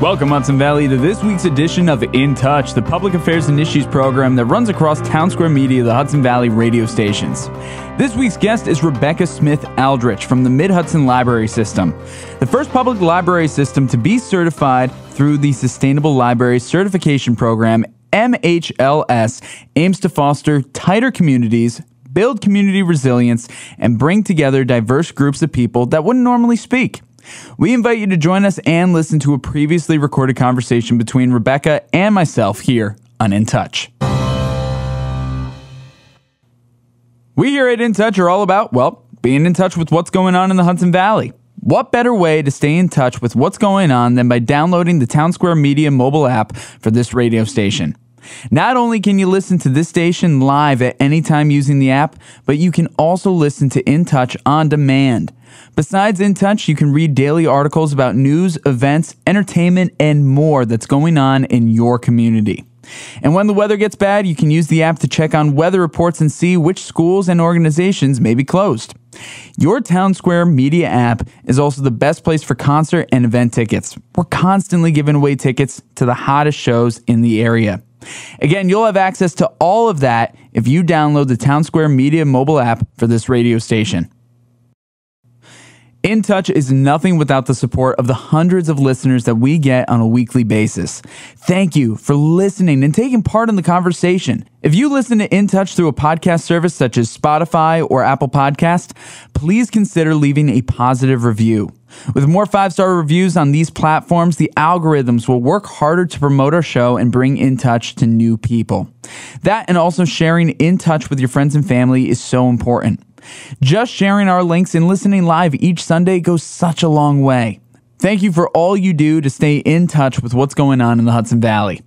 Welcome, Hudson Valley, to this week's edition of In Touch, the public affairs and issues program that runs across Townsquare Media, the Hudson Valley radio stations. This week's guest is Rebekkah Smith Aldrich from the Mid-Hudson Library System, the first public library system to be certified through the Sustainable Library Certification Program. MHLS aims to foster tighter communities, build community resilience, and bring together diverse groups of people that wouldn't normally speak. We invite you to join us and listen to a previously recorded conversation between Rebekkah and myself here on In Touch. We here at In Touch are all about, well, being in touch with what's going on in the Hudson Valley. What better way to stay in touch with what's going on than by downloading the Townsquare Media mobile app for this radio station? Not only can you listen to this station live at any time using the app, but you can also listen to In Touch on demand. Besides In Touch, you can read daily articles about news, events, entertainment, and more that's going on in your community. And when the weather gets bad, you can use the app to check on weather reports and see which schools and organizations may be closed. Your Townsquare Media app is also the best place for concert and event tickets. We're constantly giving away tickets to the hottest shows in the area. Again, you'll have access to all of that if you download the Townsquare Media mobile app for this radio station. In Touch is nothing without the support of the hundreds of listeners that we get on a weekly basis. Thank you for listening and taking part in the conversation. If you listen to In Touch through a podcast service such as Spotify or Apple Podcast, please consider leaving a positive review. With more 5-star reviews on these platforms, the algorithms will work harder to promote our show and bring In Touch to new people. That and also sharing In Touch with your friends and family is so important. Just sharing our links and listening live each Sunday goes such a long way. Thank you for all you do to stay in touch with what's going on in the Hudson Valley.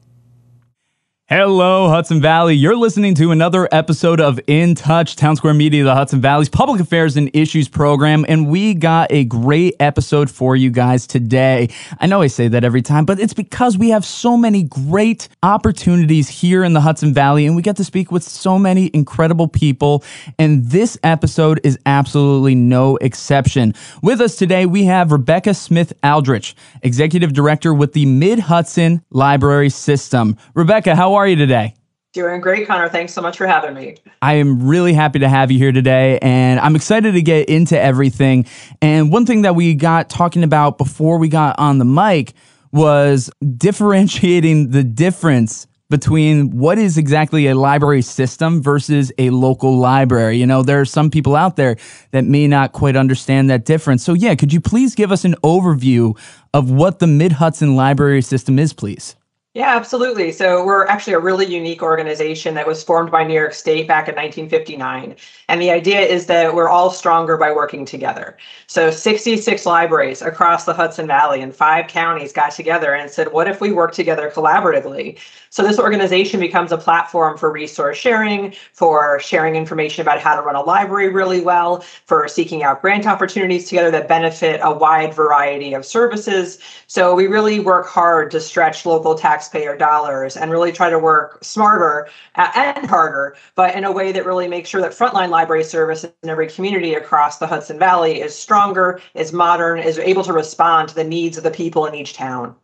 Hello, Hudson Valley. You're listening to another episode of In Touch, Townsquare Media, the Hudson Valley's public affairs and issues program, and we got a great episode for you guys today. I know I say that every time, but it's because we have so many great opportunities here in the Hudson Valley, and we get to speak with so many incredible people, and this episode is absolutely no exception. With us today, we have Rebekkah Smith Aldrich, Executive Director with the Mid-Hudson Library System. Rebekkah, how are you today? Doing great, Connor. Thanks so much for having me. I am really happy to have you here today, and I'm excited to get into everything. And one thing that we got talking about before we got on the mic was differentiating the difference between what is exactly a library system versus a local library. You know, there are some people out there that may not quite understand that difference. So yeah, could you please give us an overview of what the Mid-Hudson Library System is, please? Yeah, absolutely. So we're actually a really unique organization that was formed by New York State back in 1959. And the idea is that we're all stronger by working together. So 66 libraries across the Hudson Valley and 5 counties got together and said, what if we work together collaboratively? So this organization becomes a platform for resource sharing, for sharing information about how to run a library really well, for seeking out grant opportunities together that benefit a wide variety of services. So we really work hard to stretch local taxpayer dollars and really try to work smarter and harder, but in a way that really makes sure that frontline library service in every community across the Hudson Valley is stronger, is modern, is able to respond to the needs of the people in each town.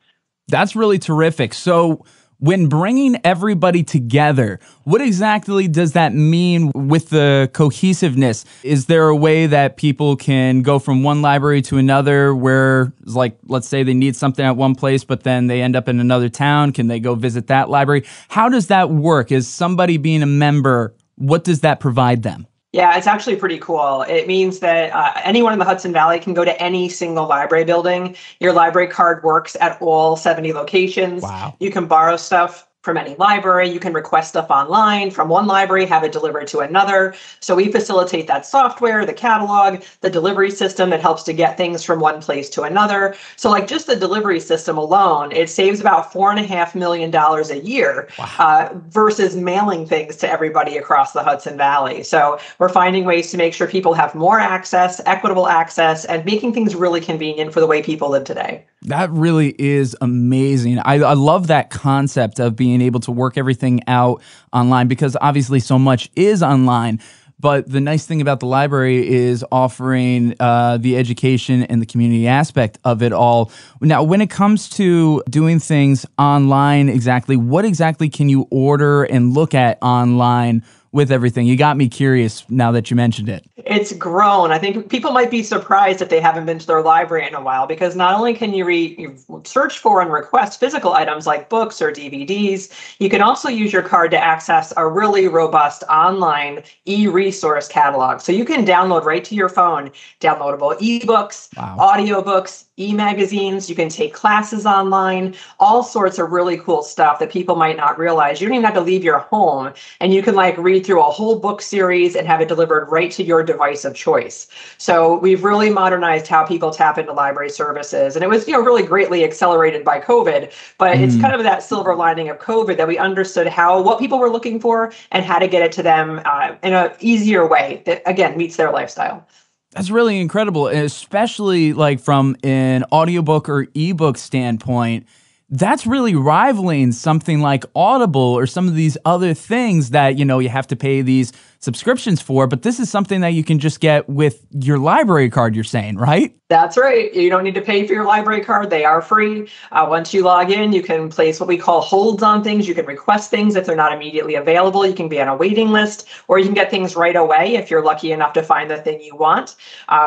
That's really terrific. So when bringing everybody together, what exactly does that mean with the cohesiveness? Is there a way that people can go from one library to another where, like, let's say they need something at one place, but then they end up in another town? Can they go visit that library? How does that work? Is somebody being a member, what does that provide them? Yeah, it's actually pretty cool. It means that anyone in the Hudson Valley can go to any single library building. Your library card works at all 70 locations. Wow. You can borrow stuff from any library. You can request stuff online from one library, have it delivered to another. So we facilitate that software, the catalog, the delivery system that helps to get things from one place to another. So like just the delivery system alone, it saves about $4.5 million a year. Wow. Versus mailing things to everybody across the Hudson Valley. So we're finding ways to make sure people have more access, equitable access, and making things really convenient for the way people live today. That really is amazing. I love that concept of being able to work everything out online because obviously so much is online. But the nice thing about the library is offering the education and the community aspect of it all. Now, when it comes to doing things online, exactly, what exactly can you order and look at online with everything? You got me curious now that you mentioned it. It's grown. I think people might be surprised if they haven't been to their library in a while, because not only can you search for and request physical items like books or DVDs, you can also use your card to access a really robust online e-resource catalog. So you can download right to your phone downloadable ebooks, audiobooks, e-magazines. You can take classes online, all sorts of really cool stuff that people might not realize. You don't even have to leave your home, and you can read through a whole book series and have it delivered right to your device of choice. So we've really modernized how people tap into library services. And it was, really greatly accelerated by COVID, but it's kind of that silver lining of COVID that we understood what people were looking for and how to get it to them in an easier way that, again, meets their lifestyle. That's really incredible, especially from an audiobook or ebook standpoint. That's really rivaling something like Audible or some of these other things that, you have to pay these subscriptions for. But this is something that you can just get with your library card, you're saying, right? That's right. You don't need to pay for your library card. They are free. Once you log in, you can place what we call holds on things. You can request things if they're not immediately available. You can be on a waiting list, or you can get things right away if you're lucky enough to find the thing you want.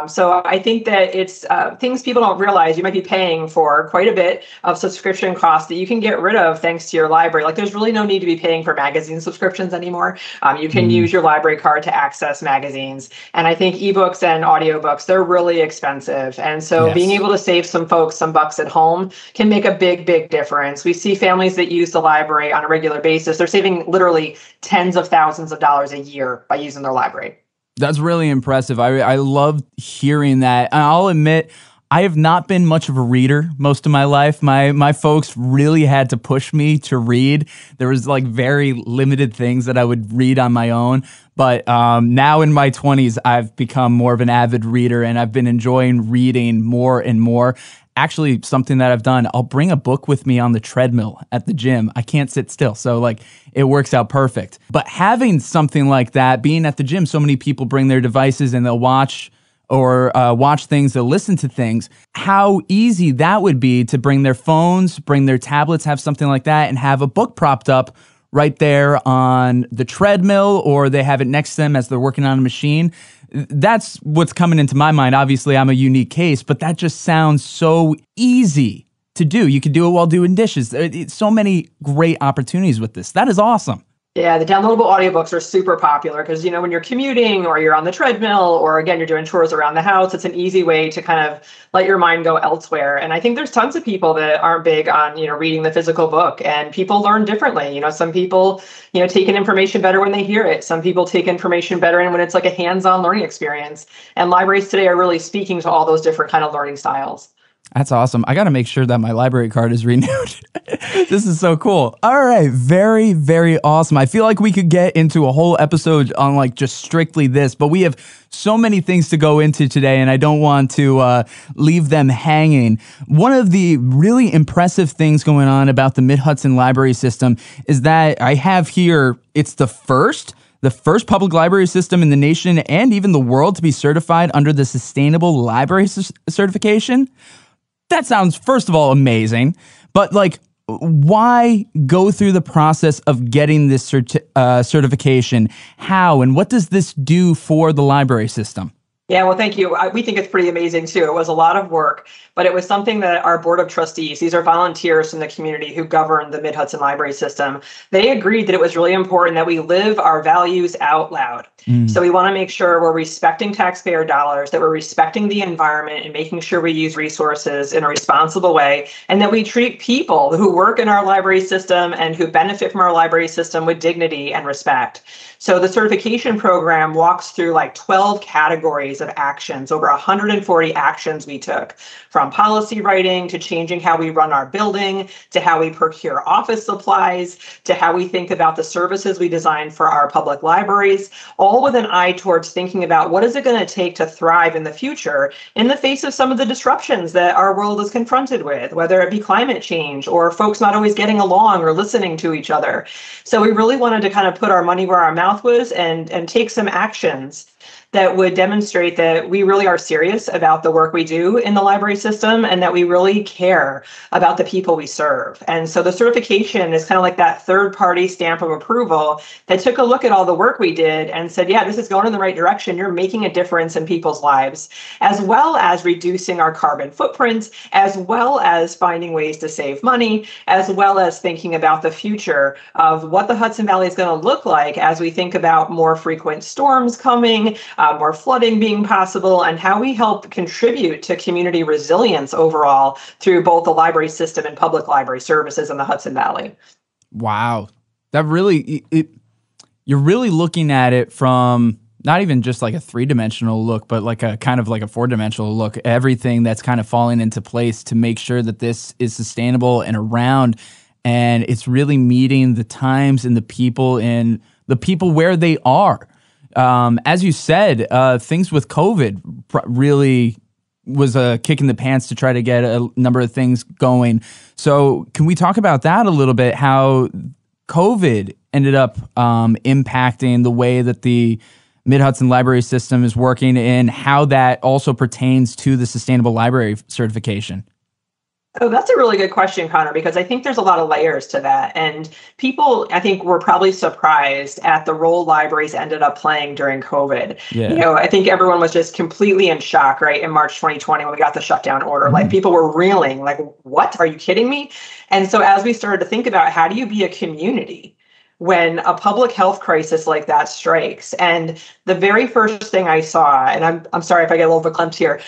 So I think that it's things people don't realize. You might be paying for quite a bit of subscription costs that you can get rid of thanks to your library. There's really no need to be paying for magazine subscriptions anymore. You can use your library card to access magazines. And I think ebooks and audiobooks, they're really expensive. And so being able to save some folks some bucks at home can make a big, big difference. We see families that use the library on a regular basis. They're saving literally tens of thousands of dollars a year by using their library. That's really impressive. I love hearing that. And I'll admit, I have not been much of a reader most of my life. My folks really had to push me to read. There was very limited things that I would read on my own. But now in my 20s, I've become more of an avid reader, and I've been enjoying reading more and more. Actually, something that I've done, I'll bring a book with me on the treadmill at the gym. I can't sit still, so it works out perfect. But having something like that, being at the gym, so many people bring their devices and they'll watch things, they'll listen to things, how easy that would be to bring their phones, bring their tablets, have something like that, and have a book propped up right there on the treadmill, or they have it next to them as they're working on a machine. That's what's coming into my mind. Obviously, I'm a unique case, but that just sounds so easy to do. You could do it while doing dishes. So many great opportunities with this. That is awesome. Yeah, the downloadable audiobooks are super popular because, when you're commuting or you're on the treadmill or, again, you're doing chores around the house, it's an easy way to kind of let your mind go elsewhere. And I think there's tons of people that aren't big on, reading the physical book, and people learn differently. Some people, take in information better when they hear it. Some people take information better when it's a hands-on learning experience. And libraries today are really speaking to all those different kind of learning styles. That's awesome. I got to make sure that my library card is renewed. This is so cool. All right. Very, very awesome. I feel like we could get into a whole episode on just strictly this, but we have so many things to go into today, and I don't want to leave them hanging. One of the really impressive things going on about the Mid-Hudson Library System is that I have here, it's the first public library system in the nation and even the world to be certified under the Sustainable Library Certification. That sounds, first of all, amazing, but why go through the process of getting this certification? How and what does this do for the library system? Yeah, well, thank you. We think it's pretty amazing, too. It was a lot of work, but it was something that our board of trustees, these are volunteers from the community who govern the Mid-Hudson Library System, they agreed that it was really important that we live our values out loud. So we want to make sure we're respecting taxpayer dollars, that we're respecting the environment and making sure we use resources in a responsible way, and that we treat people who work in our library system and who benefit from our library system with dignity and respect. So the certification program walks through 12 categories libraries of actions, over 140 actions we took, from policy writing to changing how we run our building, to how we procure office supplies, to how we think about the services we design for our public libraries, all with an eye towards thinking about what is it going to take to thrive in the future in the face of some of the disruptions that our world is confronted with, whether it be climate change or folks not always getting along or listening to each other. So we really wanted to kind of put our money where our mouth was and take some actions that would demonstrate that we really are serious about the work we do in the library system and that we really care about the people we serve. And so the certification is kind of like that third-party stamp of approval that took a look at all the work we did and said, yeah, this is going in the right direction. You're making a difference in people's lives, as well as reducing our carbon footprint, as well as finding ways to save money, as well as thinking about the future of what the Hudson Valley is going to look like as we think about more frequent storms coming, more flooding being possible, and how we help contribute to community resilience overall through both the library system and public library services in the Hudson Valley. Wow. That really, you're really looking at it from not even just like a three-dimensional look, but like a kind of like a four-dimensional look, everything that's kind of falling into place to make sure that this is sustainable and around, and it's really meeting the times and the people where they are. As you said, things with COVID really was a kick in the pants to try to get a number of things going. So can we talk about that a little bit, how COVID ended up impacting the way that the Mid-Hudson Library System is working and how that also pertains to the Sustainable Library Certification? Oh, that's a really good question, Connor, because I think there's a lot of layers to that. And people, I think, were probably surprised at the role libraries ended up playing during COVID. Yeah. You know, I think everyone was just completely in shock, right, in March 2020 when we got the shutdown order. Like, people were reeling, like, what? Are you kidding me? And so as we started to think about how do you be a community when a public health crisis like that strikes. And the very first thing I saw, and I'm sorry if I get a little bit clumped here,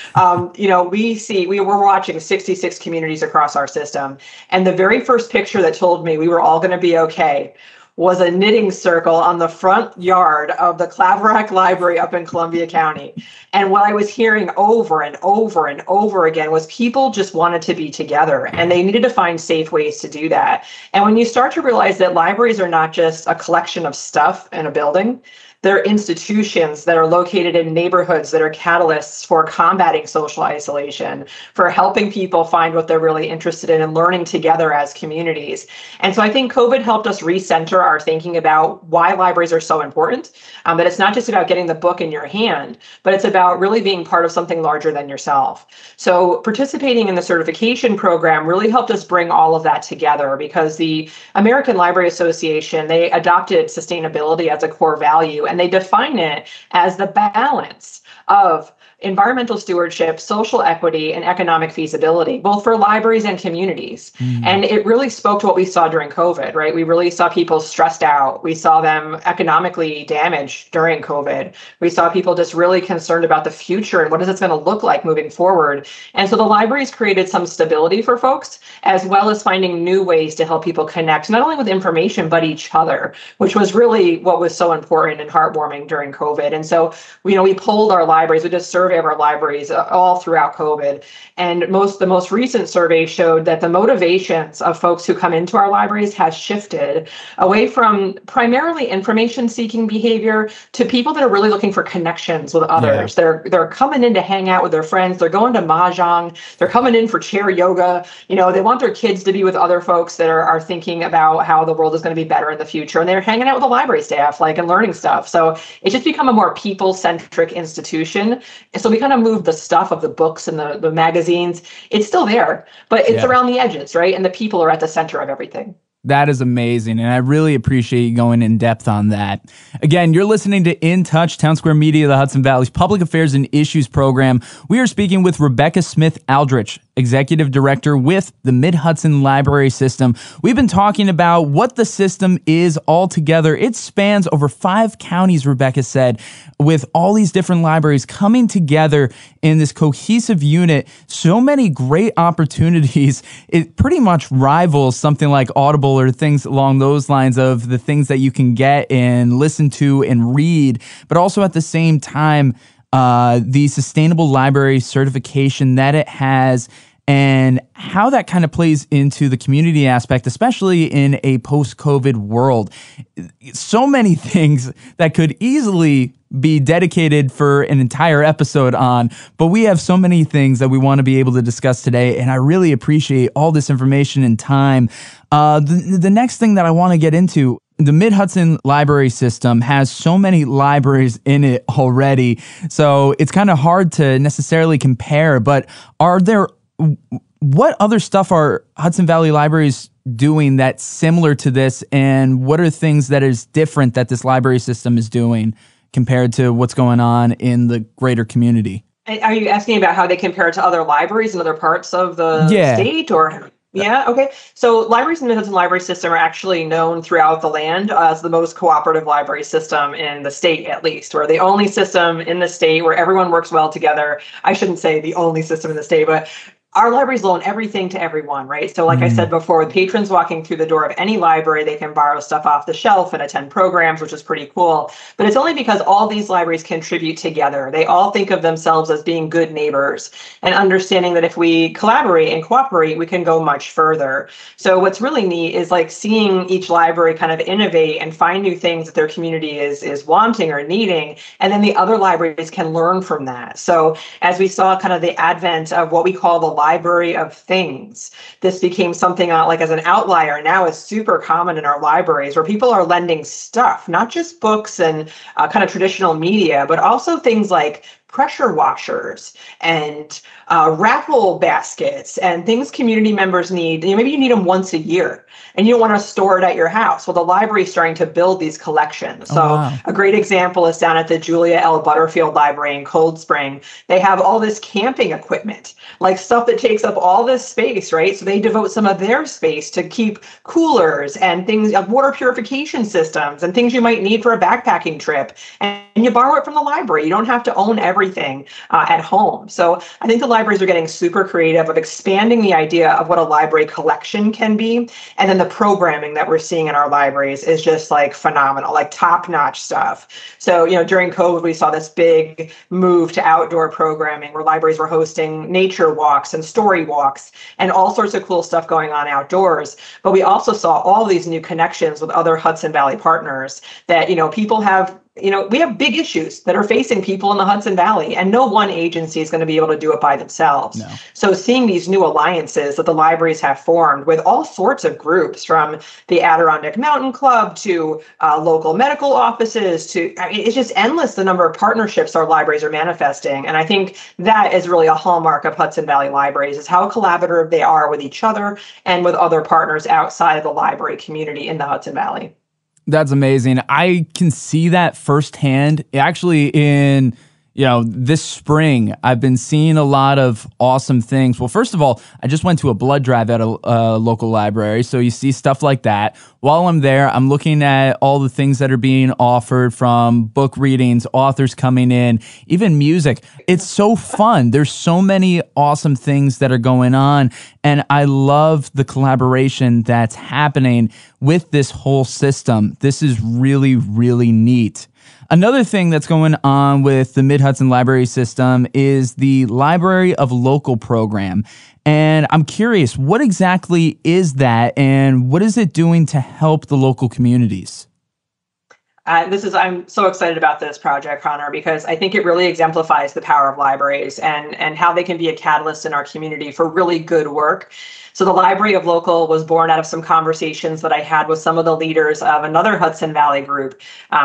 you know, we were watching 66 communities across our system. And the very first picture that told me we were all going to be okay was a knitting circle on the front yard of the Claverack Library up in Columbia County. And what I was hearing over and over and over again was people just wanted to be together and they needed to find safe ways to do that. And when you start to realize that libraries are not just a collection of stuff in a building, they're institutions that are located in neighborhoods that are catalysts for combating social isolation, for helping people find what they're really interested in and learning together as communities. And so I think COVID helped us recenter our thinking about why libraries are so important, that it's not just about getting the book in your hand, but it's about really being part of something larger than yourself. So participating in the certification program really helped us bring all of that together because the American Library Association, they adopted sustainability as a core value. And they define it as the balance of environmental stewardship, social equity, and economic feasibility, both for libraries and communities. And it really spoke to what we saw during COVID, right? We really saw people stressed out. We saw them economically damaged during COVID. We saw people just really concerned about the future and what is it going to look like moving forward. And so the libraries created some stability for folks, as well as finding new ways to help people connect, not only with information, but each other, which was really what was so important and heartwarming during COVID. And so, you know, we polled our libraries, we did a survey of our libraries all throughout COVID. And the most recent survey showed that the motivations of folks who come into our libraries has shifted away from primarily information-seeking behavior to people that are really looking for connections with others. Yeah. They're coming in to hang out with their friends. They're going to mahjong. They're coming in for chair yoga. You know, they want their kids to be with other folks that are thinking about how the world is going to be better in the future. And they're hanging out with the library staff, like, and learning stuff. So it's just become a more people-centric institution. So we kind of moved the stuff of the books and the magazines. It's still there, but it's around the edges, right? And the people are at the center of everything. That is amazing, and I really appreciate you going in depth on that. Again, you're listening to In Touch, Townsquare Media, the Hudson Valley's Public Affairs and Issues program. We are speaking with Rebekkah Smith Aldrich, Executive Director with the Mid-Hudson Library System. We've been talking about what the system is altogether. It spans over 5 counties, Rebekkah said, with all these different libraries coming together in this cohesive unit. So many great opportunities. It pretty much rivals something like Audible or things along those lines of the things that you can get and listen to and read, but also at the same time, the sustainable library certification that it has, and how that kind of plays into the community aspect, especially in a post-COVID world. So many things that could easily be dedicated for an entire episode on, but we have so many things that we want to be able to discuss today, and I really appreciate all this information and time. The next thing that I want to get into, the Mid-Hudson Library System has so many libraries in it already, so it's kind of hard to necessarily compare, but what other stuff are Hudson Valley libraries doing that's similar to this, and what are things that is different that this library system is doing compared to what's going on in the greater community? Are you asking about how they compare to other libraries in other parts of the state, or? Yeah. Okay. So libraries in the Mid-Hudson Library System are actually known throughout the land as the most cooperative library system in the state, at least. We're the only system in the state where everyone works well together. I shouldn't say the only system in the state, but our libraries loan everything to everyone, right? So like I said before, with patrons walking through the door of any library, they can borrow stuff off the shelf and attend programs, which is pretty cool. But it's only because all these libraries contribute together. They all think of themselves as being good neighbors and understanding that if we collaborate and cooperate, we can go much further. So what's really neat is like seeing each library kind of innovate and find new things that their community is wanting or needing. And then the other libraries can learn from that. So as we saw kind of the advent of what we call the library of things, this became something like as an outlier now is super common in our libraries, where people are lending stuff, not just books and kind of traditional media, but also things like pressure washers and raffle baskets and things community members need. Maybe you need them once a year and you don't want to store it at your house. Well, the library is starting to build these collections. So a great example is down at the Julia L. Butterfield Library in Cold Spring. They have all this camping equipment, like stuff that takes up all this space, right? So they devote some of their space to keep coolers and things, water purification systems and things you might need for a backpacking trip. And you borrow it from the library. You don't have to own everything at home. So I think the libraries are getting super creative of expanding the idea of what a library collection can be. And then the programming that we're seeing in our libraries is just like phenomenal, like top-notch stuff. So, during COVID, we saw this big move to outdoor programming where libraries were hosting nature walks and story walks and all sorts of cool stuff going on outdoors. But we also saw all these new connections with other Hudson Valley partners that, people have. We have big issues that are facing people in the Hudson Valley, and no one agency is going to be able to do it by themselves. No. So seeing these new alliances that the libraries have formed with all sorts of groups, from the Adirondack Mountain Club to local medical offices it's just endless the number of partnerships our libraries are manifesting. And I think that is really a hallmark of Hudson Valley libraries, is how collaborative they are with each other and with other partners outside of the library community in the Hudson Valley. That's amazing. I can see that firsthand. Actually, in this spring, I've been seeing a lot of awesome things. Well, first of all, I just went to a blood drive at a local library, so you see stuff like that. While I'm there, I'm looking at all the things that are being offered, from book readings, authors coming in, even music. It's so fun. There's so many awesome things that are going on, and I love the collaboration that's happening with this whole system. This is really, really neat. Another thing that's going on with the Mid-Hudson Library System is the Library of Local program. And I'm curious, what exactly is that, and what is it doing to help the local communities? I'm so excited about this project, Connor, because I think it really exemplifies the power of libraries and how they can be a catalyst in our community for really good work. So the Library of Local was born out of some conversations that I had with some of the leaders of another Hudson Valley group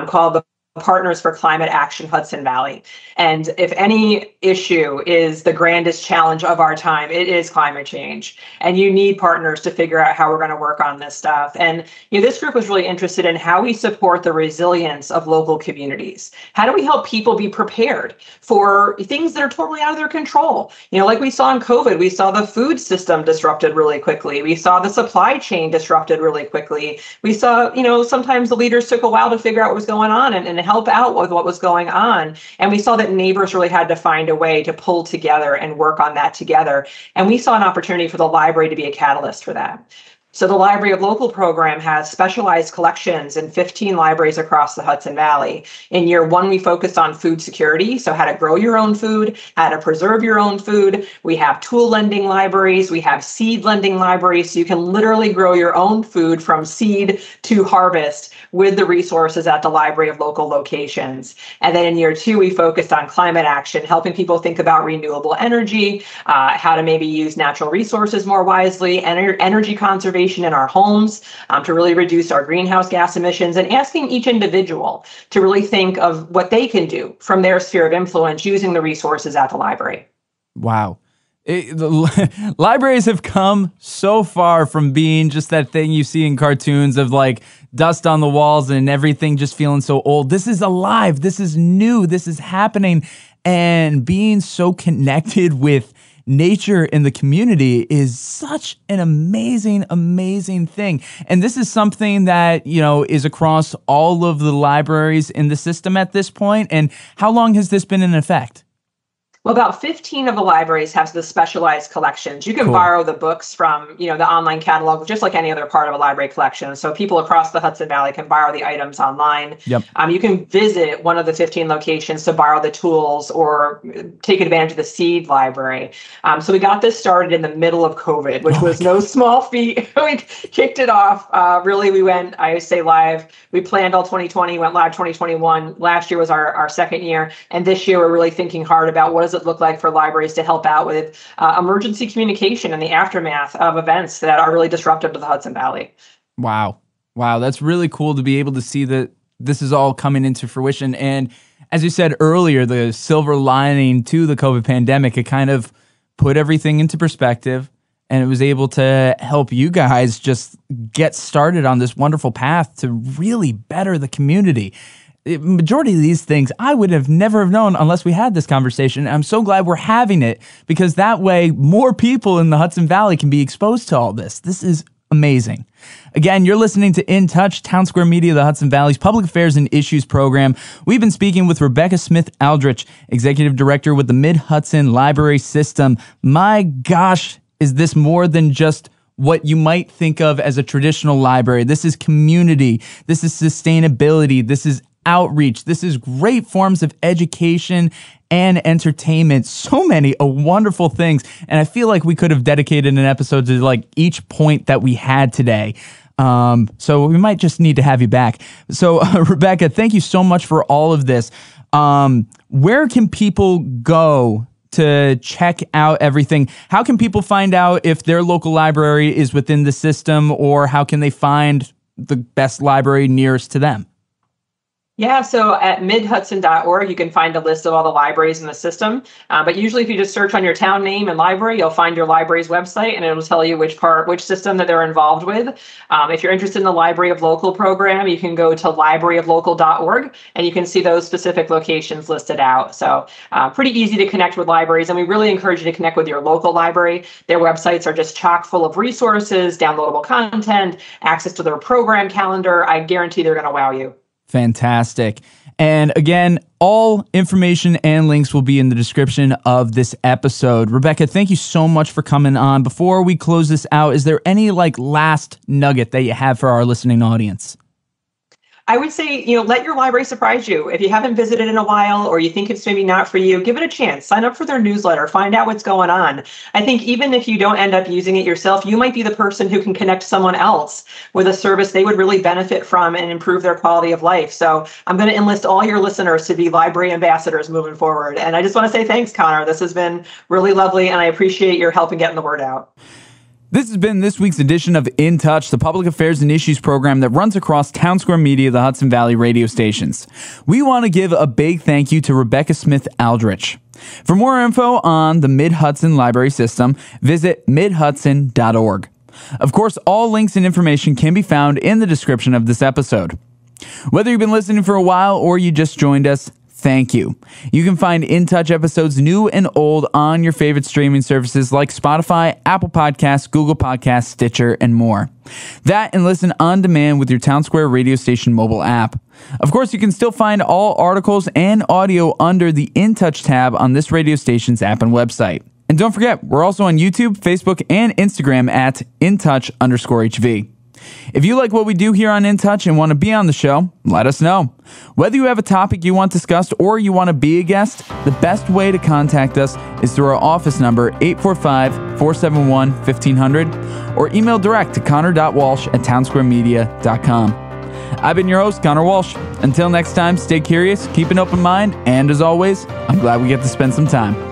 called the Partners for Climate Action Hudson Valley. And if any issue is the grandest challenge of our time, it is climate change. And you need partners to figure out how we're going to work on this stuff. And this group was really interested in how we support the resilience of local communities. How do we help people be prepared for things that are totally out of their control? Like we saw in COVID, we saw the food system disrupted really quickly. We saw the supply chain disrupted really quickly. We saw, sometimes the leaders took a while to figure out what was going on and help out with what was going on. And we saw that neighbors really had to find a way to pull together and work on that together. And we saw an opportunity for the library to be a catalyst for that. So the Library of Local program has specialized collections in 15 libraries across the Hudson Valley. In year one, we focused on food security, so how to grow your own food, how to preserve your own food. We have tool lending libraries, we have seed lending libraries, so you can literally grow your own food from seed to harvest with the resources at the Library of Local locations. And then in year two, we focused on climate action, helping people think about renewable energy, how to maybe use natural resources more wisely, energy conservation in our homes, to really reduce our greenhouse gas emissions, and asking each individual to really think of what they can do from their sphere of influence using the resources at the library. Wow. The libraries have come so far from being just that thing you see in cartoons of like dust on the walls and everything just feeling so old. This is alive. This is new. This is happening. And being so connected with nature in the community is such an amazing, amazing thing. And this is something that, you know, is across all of the libraries in the system at this point. And how long has this been in effect? Well, about 15 of the libraries have the specialized collections. You can Cool. borrow the books from, the online catalog, just like any other part of a library collection. So people across the Hudson Valley can borrow the items online. Yep. You can visit one of the 15 locations to borrow the tools or take advantage of the seed library. So we got this started in the middle of COVID, which was no small feat. We kicked it off. Really, we went, I say live. We planned all 2020, went live 2021. Last year was our second year. And this year, we're really thinking hard about what does it look like for libraries to help out with emergency communication in the aftermath of events that are really disruptive to the Hudson Valley. Wow. That's really cool to be able to see that this is all coming into fruition. And as you said earlier, the silver lining to the COVID pandemic, it kind of put everything into perspective, and it was able to help you guys just get started on this wonderful path to really better the community. Majority of these things I would have never have known unless we had this conversation. I'm so glad we're having it, because that way more people in the Hudson Valley can be exposed to all this. This is amazing. Again, you're listening to In Touch, Townsquare Media, the Hudson Valley's Public Affairs and Issues program. We've been speaking with Rebekkah Smith Aldrich, Executive Director with the Mid-Hudson Library System. My gosh, is this more than just what you might think of as a traditional library? This is community. This is sustainability. This is outreach. This is great forms of education and entertainment. So many wonderful things. And I feel like we could have dedicated an episode to like each point that we had today. So we might just need to have you back. So Rebekkah, thank you so much for all of this. Where can people go to check out everything? How can people find out if their local library is within the system, or how can they find the best library nearest to them? Yeah, so at midhudson.org, you can find a list of all the libraries in the system. But usually if you just search on your town name and library, you'll find your library's website, and it'll tell you which system that they're involved with. If you're interested in the Library of Local program, you can go to libraryoflocal.org, and you can see those specific locations listed out. So pretty easy to connect with libraries, and we really encourage you to connect with your local library. Their websites are just chock full of resources, downloadable content, access to their program calendar. I guarantee they're going to wow you. Fantastic. And again, all information and links will be in the description of this episode. Rebekkah, thank you so much for coming on. Before we close this out, is there any last nugget that you have for our listening audience? I would say, let your library surprise you. If you haven't visited in a while, or you think it's maybe not for you, give it a chance. Sign up for their newsletter. Find out what's going on. I think even if you don't end up using it yourself, you might be the person who can connect someone else with a service they would really benefit from and improve their quality of life. So I'm going to enlist all your listeners to be library ambassadors moving forward. And I just want to say thanks, Connor. This has been really lovely, and I appreciate your help in getting the word out. This has been this week's edition of In Touch, the public affairs and issues program that runs across Townsquare Media, the Hudson Valley radio stations. We want to give a big thank you to Rebekkah Smith Aldrich. For more info on the Mid-Hudson Library System, visit midhudson.org. Of course, all links and information can be found in the description of this episode. Whether you've been listening for a while or you just joined us, thank you. You can find In Touch episodes new and old on your favorite streaming services like Spotify, Apple Podcasts, Google Podcasts, Stitcher, and more. That and listen on demand with your Townsquare radio station mobile app. Of course, you can still find all articles and audio under the In Touch tab on this radio station's app and website. And don't forget, we're also on YouTube, Facebook, and Instagram at InTouch_HV. If you like what we do here on In Touch and want to be on the show, let us know. Whether you have a topic you want discussed or you want to be a guest, the best way to contact us is through our office number, 845-471-1500, or email direct to connor.walsh@townsquaremedia.com. I've been your host, Connor Walsh. Until next time, stay curious, keep an open mind, and as always, I'm glad we get to spend some time.